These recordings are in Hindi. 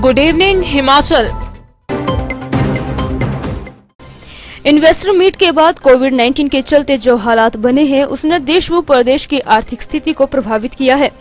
Good evening Himachal. Investor meet के बाद कोविड-19 के चलते जो हालात बने हैं उसने देश व प्रदेश की आर्थिक स्थिति को प्रभावित किया है।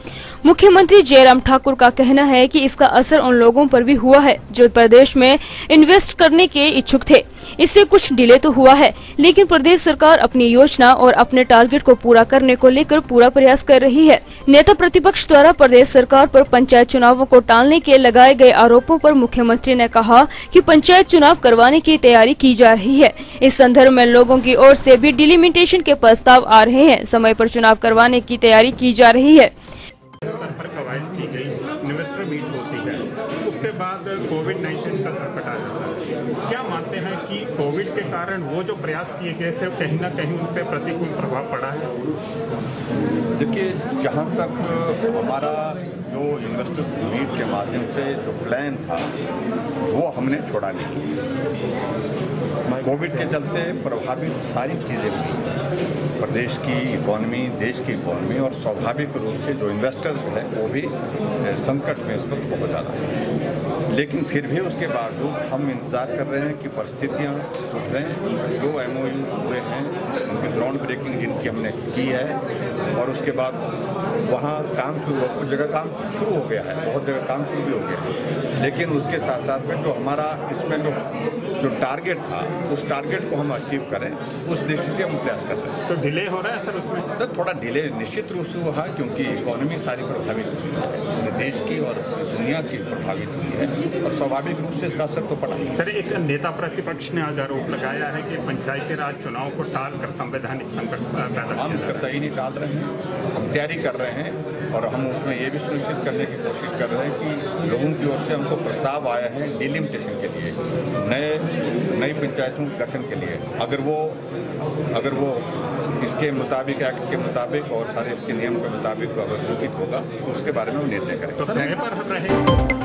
मुख्यमंत्री जयराम ठाकुर का कहना है कि इसका असर उन लोगों पर भी हुआ है जो प्रदेश में इन्वेस्ट करने के इच्छुक थे। इससे कुछ डिले तो हुआ है, लेकिन प्रदेश सरकार अपनी योजना और अपने टारगेट को पूरा करने को लेकर पूरा प्रयास कर रही है। नेता प्रतिपक्ष द्वारा प्रदेश सरकार पर पंचायत चुनावों को टालने के लगाए गए आरोपों पर मुख्यमंत्री ने कहा कि पंचायत चुनाव करवाने की तैयारी की जा रही है। इस संदर्भ में लोगों की ओर से भी डिलिमिटेशन के प्रस्ताव आ रहे हैं। समय पर चुनाव करवाने की तैयारी की जा रही है। कवायद की गई, इन्वेस्टर मीट होती है, उसके बाद कोविड-19 का संकट आ जाता है। क्या मानते हैं कि कोविड के कारण वो जो प्रयास किए गए थे कहीं ना कहीं उन पर प्रतिकूल प्रभाव पड़ा है? देखिए, जहाँ तक हमारा जो इन्वेस्टर मीट के माध्यम से जो प्लान था वो हमने छोड़ा नहीं। कोविड के चलते प्रभावित सारी चीज़ें हुई, प्रदेश की इकोनॉमी, देश की इकोनॉमी, और स्वाभाविक रूप से जो इन्वेस्टर्स है वो भी संकट में इस वक्त बहुत ज़्यादा है। लेकिन फिर भी उसके बावजूद हम इंतज़ार कर रहे हैं कि परिस्थितियाँ सुधरें। जो MOUs हुए हैं उनकी ग्राउंड ब्रेकिंग जिनकी हमने की है, और उसके बाद वहाँ काम शुरू हो, कुछ जगह काम शुरू हो गया है, बहुत जगह काम शुरू भी हो गया है। लेकिन उसके साथ साथ में जो हमारा इसमें जो टारगेट था उस टारगेट को हम अचीव करें, उस दृष्टि से हम प्रयास कर रहे हैं। तो डिले हो रहा है सर उसमें? तो थोड़ा डिले निश्चित रूप से हुआ, क्योंकि इकोनॉमी सारी प्रभावित हुई है, देश की और दुनिया की प्रभावित हुई है, और स्वाभाविक रूप से इसका असर तो पड़ा। सर, एक नेता प्रतिपक्ष ने आज आरोप लगाया है कि पंचायती राज चुनाव को टालकर संवैधानिक संकट पैदा हम कतई नहीं टाल रहे हैं, हम तैयारी कर रहे हैं, और हम उसमें ये भी सुनिश्चित करने की कोशिश कर रहे हैं कि लोगों की ओर से हमको प्रस्ताव आया है डिलिमिटेशन के लिए, नई पंचायतों के गठन के लिए। अगर वो इसके मुताबिक, एक्ट के मुताबिक और सारे इसके नियम के मुताबिक अगर उचित होगा तो उसके बारे में हम निर्णय करेंगे। तो समय पर रहे।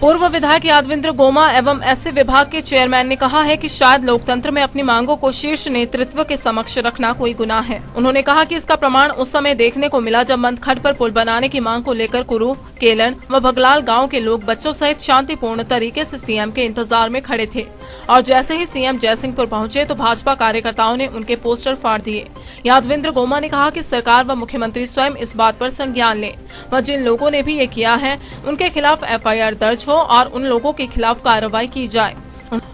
पूर्व विधायक यादविंद्र गोमा एवं ऐसे विभाग के चेयरमैन ने कहा है कि शायद लोकतंत्र में अपनी मांगों को शीर्ष नेतृत्व के समक्ष रखना कोई गुनाह है। उन्होंने कहा कि इसका प्रमाण उस समय देखने को मिला जब मंदखड पर पुल बनाने की मांग को लेकर कुरू, केलन व भगलाल गांव के लोग बच्चों सहित शांतिपूर्ण तरीके से सीएम के इंतजार में खड़े थे, और जैसे ही सीएम जयसिंहपुर पहुंचे तो भाजपा कार्यकर्ताओं ने उनके पोस्टर फाड़ दिए। यादविंद्र गोमा ने कहा कि सरकार व मुख्यमंत्री स्वयं इस बात पर संज्ञान लें व जिन लोगों ने भी ये किया है उनके खिलाफ FIR दर्ज हो और उन लोगों के खिलाफ कार्रवाई की जाए।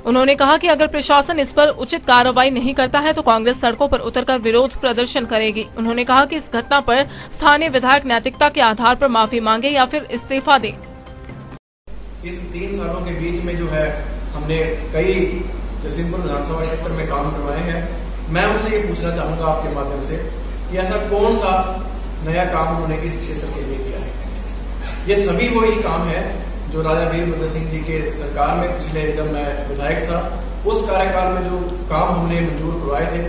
उन्होंने कहा कि अगर प्रशासन इस पर उचित कार्रवाई नहीं करता है तो कांग्रेस सड़कों पर उतरकर विरोध प्रदर्शन करेगी। उन्होंने कहा कि इस घटना पर स्थानीय विधायक नैतिकता के आधार पर माफी मांगे या फिर इस्तीफा दे। इस 3 सालों के बीच में जो है हमने कई जयसिंहपुर विधानसभा क्षेत्र में काम करवाए हैं। मैं उनसे ये पूछना चाहूंगा आपके माध्यम से कि ऐसा कौन सा नया काम उन्होंने इस क्षेत्र के लिए किया है। ये सभी वही काम है जो राजा वीरभद्र सिंह जी के सरकार में पिछले, जब मैं विधायक था उस कार्यकाल में जो काम हमने मंजूर करवाए थे,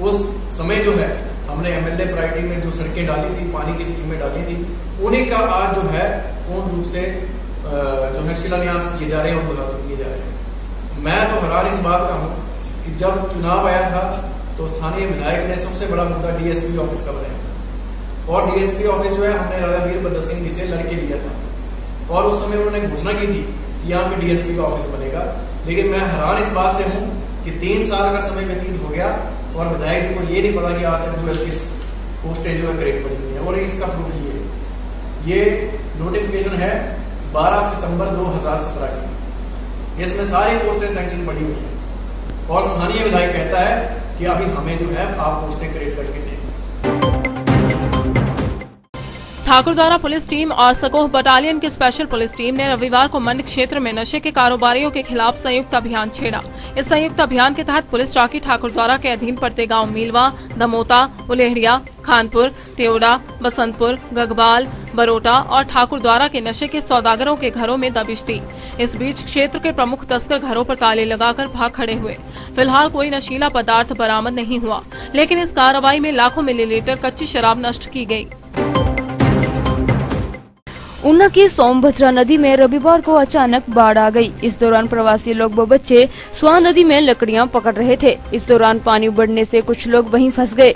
उस समय जो है हमने MLA प्रायोरिटी में जो सड़कें डाली थी, पानी की स्कीमें डाली थी, उन्हीं का आज जो है पूर्ण रूप से जो है शिलान्यास किए जा रहे हैं और उद्घाटन किए जा रहे हैं। मैं तो हैरान इस बात का हूँ कि जब चुनाव आया था तो स्थानीय विधायक ने सबसे बड़ा मुद्दा DSP ऑफिस का बनाया था, और DSP ऑफिस जो है हमने राजा वीरभद्र सिंह जी से लड़के लिया था, और उस समय उन्होंने घोषणा की थी कि यहाँ पे DSP का ऑफिस बनेगा। लेकिन मैं हैरान इस बात से हूँ कि 3 साल का समय व्यतीत हो गया और विधायक जी को ये नहीं पता कि आज तक जो है किस पोस्टें जो है क्रिएट बनी हुई है। और इसका प्रूफ ये नोटिफिकेशन है 12 सितंबर 2017 की, इसमें सारी पोस्टें सैंक्शन पड़ी हुई है, और स्थानीय विधायक कहता है कि अभी हमें जो है आप पोस्टें क्रिएट करके दें। ठाकुरद्वारा पुलिस टीम और सकोह बटालियन की स्पेशल पुलिस टीम ने रविवार को मंड क्षेत्र में नशे के कारोबारियों के खिलाफ संयुक्त अभियान छेड़ा। इस संयुक्त अभियान के तहत पुलिस चौकी ठाकुरद्वारा के अधीन पड़ते गांव मीलवा, दमोता, उलेहड़िया, खानपुर, त्योड़ा, बसंतपुर, गगबाल, बरोटा और ठाकुरद्वारा के नशे के सौदागरों के घरों में दबिश दी। इस बीच क्षेत्र के प्रमुख तस्कर घरों पर ताले लगाकर भाग खड़े हुए। फिलहाल कोई नशीला पदार्थ बरामद नहीं हुआ, लेकिन इस कार्रवाई में लाखों मिलीलीटर कच्ची शराब नष्ट की गयी। ऊना की सोमभद्रा नदी में रविवार को अचानक बाढ़ आ गई। इस दौरान प्रवासी लोग व बच्चे स्वां नदी में लकड़ियां पकड़ रहे थे। इस दौरान पानी बढ़ने से कुछ लोग वहीं फंस गए।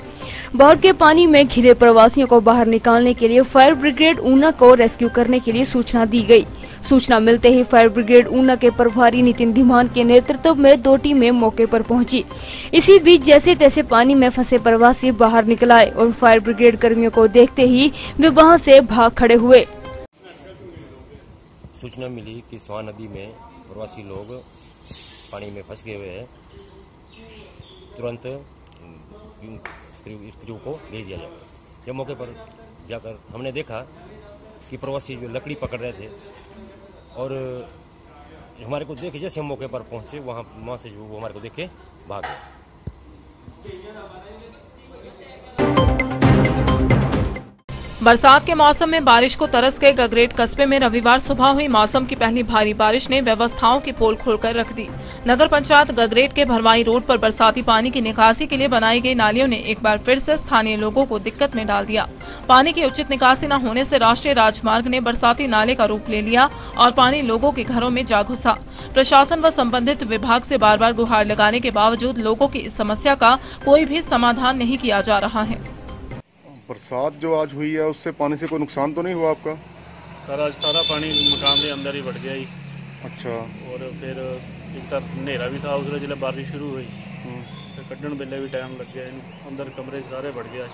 बाढ़ के पानी में घिरे प्रवासियों को बाहर निकालने के लिए फायर ब्रिगेड ऊना को रेस्क्यू करने के लिए सूचना दी गई। सूचना मिलते ही फायर ब्रिगेड ऊना के प्रभारी नितिन धीमान के नेतृत्व में 2 टीमें मौके पर पहुंची। इसी बीच जैसे तैसे पानी में फंसे प्रवासी बाहर निकल आए और फायर ब्रिगेड कर्मियों को देखते ही वे वहां से भाग खड़े हुए। सूचना मिली कि स्वां नदी में प्रवासी लोग पानी में फंस गए हुए हैं। तुरंत इस क्रू को भेज दिया जाए। जब मौके पर जाकर हमने देखा कि प्रवासी जो लकड़ी पकड़ रहे थे और हमारे को देखे, जैसे हम मौके पर पहुंचे वहां से जो वो हमारे को देख के भाग गए। बरसात के मौसम में बारिश को तरस गए गगरेट कस्बे में रविवार सुबह हुई मौसम की पहली भारी बारिश ने व्यवस्थाओं की पोल खोलकर रख दी। नगर पंचायत गगरेट के भरवाई रोड पर बरसाती पानी की निकासी के लिए बनाई गई नालियों ने एक बार फिर से स्थानीय लोगों को दिक्कत में डाल दिया। पानी की उचित निकासी न होने से राष्ट्रीय राजमार्ग ने बरसाती नाले का रूप ले लिया और पानी लोगों के घरों में जा घुसा। प्रशासन व संबंधित विभाग से बार बार गुहार लगाने के बावजूद लोगों की इस समस्या का कोई भी समाधान नहीं किया जा रहा है। बरसात जो आज हुई है उससे पानी से कोई नुकसान तो नहीं हुआ आपका? सारा पानी मकान के अंदर ही बढ़ गया ही। अच्छा। और फिर एक तरफ नेरा भी था, उसने जिले बारिश शुरू हुई फिर कड्डन बेले भी टाइम लग गया, अंदर कमरे सारे बढ़ गया।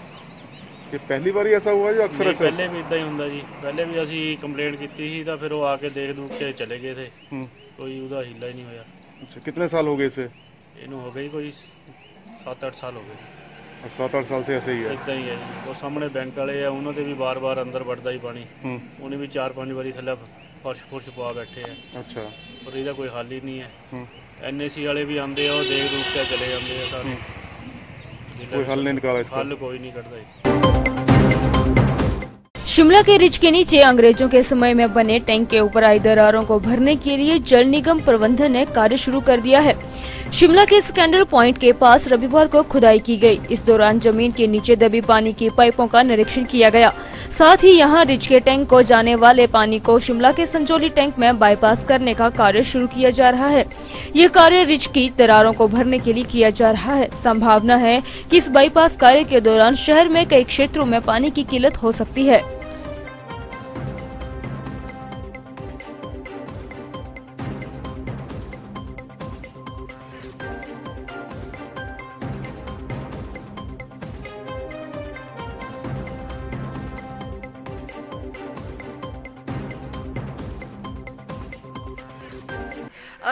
ये पहली बार असा हुआ या अक्सर ऐसा? पहले भी इदा ही होंदा जी। पहले भी असी कंप्लेंट की थी तो फिर वो आके देख दूख के चले गए थे, कोई उसका हीला ही नहीं होया। अच्छा, कितने साल हो गए इसे? इनू हो गई कोई 7-8 साल हो गए। 7-8 साल से ऐसे ही है? इदा ही है जी। वो सामने बैंक वाले है, उन्होंने भी बार बार अंदर बढ़ता ही पानी, उन्हें भी 4-5 बारी थले फर्श फुर्श पा बैठे हैं। अच्छा। और इसका कोई हल ही नहीं है। NAC वाले भी आते हैं, देख दूख के चले जाते हैं सारे। कोई हल नहीं निकाला इसका? हल कोई नहीं करता। शिमला के रिज के नीचे अंग्रेजों के समय में बने टैंक के ऊपर आई दरारों को भरने के लिए जल निगम प्रबंधन ने कार्य शुरू कर दिया है। शिमला के स्कैंडल पॉइंट के पास रविवार को खुदाई की गई। इस दौरान जमीन के नीचे दबी पानी की पाइपों का निरीक्षण किया गया। साथ ही यहां रिज के टैंक को जाने वाले पानी को शिमला के संजौली टैंक में बाईपास करने का कार्य शुरू किया जा रहा है। ये कार्य रिज की दरारों को भरने के लिए किया जा रहा है। संभावना है कि इस बाईपास कार्य के दौरान शहर में कई क्षेत्रों में पानी की किल्लत हो सकती है।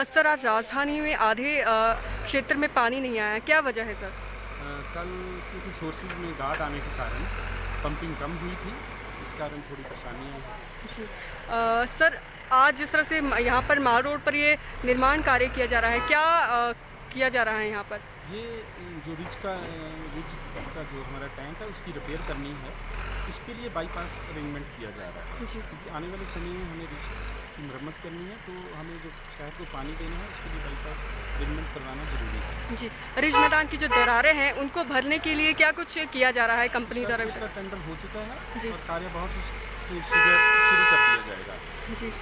सर, आज राजधानी में आधे क्षेत्र में पानी नहीं आया, क्या वजह है सर? कल क्योंकि सोर्सेज में गाढ़ आने के कारण पंपिंग कम हुई थी, इस कारण थोड़ी परेशानियाँ हैं जी। सर, आज जिस तरह से यहाँ पर माल रोड पर ये निर्माण कार्य किया जा रहा है, क्या किया जा रहा है यहाँ पर? ये जो रिज का जो हमारा टैंक है उसकी रिपेयर करनी है, उसके लिए बाईपास अरेंजमेंट किया जा रहा है जी। क्योंकि आने वाले समय में हमें रिज की मरम्मत करनी है, तो हमें जो शहर को पानी देना है उसके लिए बाईपास अरेंजमेंट करवाना जरूरी है जी। रिज मैदान की जो दरारें हैं उनको भरने के लिए क्या कुछ किया जा रहा है कंपनी द्वारा? इसका टेंडर हो चुका है जी। और कार्य बहुत ही शीघ्र शुरू कर दिया जाएगा जी।